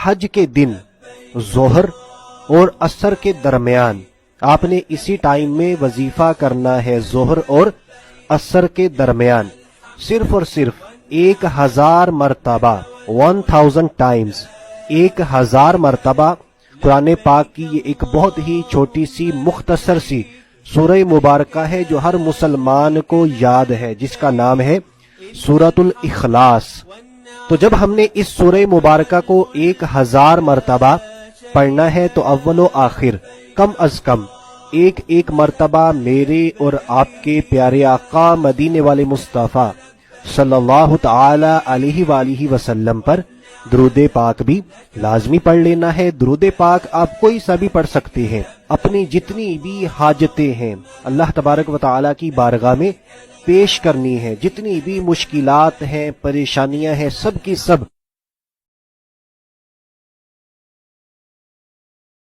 حج کے دن ظہر اور عصر کے درمیان آپ نے اسی ٹائم میں وظیفہ کرنا ہے، ظہر اور عصر کے درمیان صرف اور صرف 1000 مرتبہ 1000 ٹائمز 1000 مرتبہ قرآن پاک کی یہ ایک بہت ہی چھوٹی سی مختصر سی سورہ مبارکہ ہے جو ہر مسلمان کو یاد ہے، جس کا نام ہے سورۃ الاخلاص۔ تو جب ہم نے اس سورہ مبارکہ کو 1000 مرتبہ پڑھنا ہے تو اول و آخر کم از کم ایک مرتبہ میرے اور آپ کے پیارے آقا مدینے والے مصطفیٰ صلی اللہ تعالی علیہ وآلہ وسلم پر درود پاک بھی لازمی پڑھ لینا ہے۔ درود پاک آپ کوئی سا بھی پڑھ سکتے ہیں، اپنی جتنی بھی حاجتیں ہیں اللہ تبارک و تعالی کی بارگاہ میں پیش کرنی ہے، جتنی بھی مشکلات ہیں، پریشانیاں ہیں، سب کی سب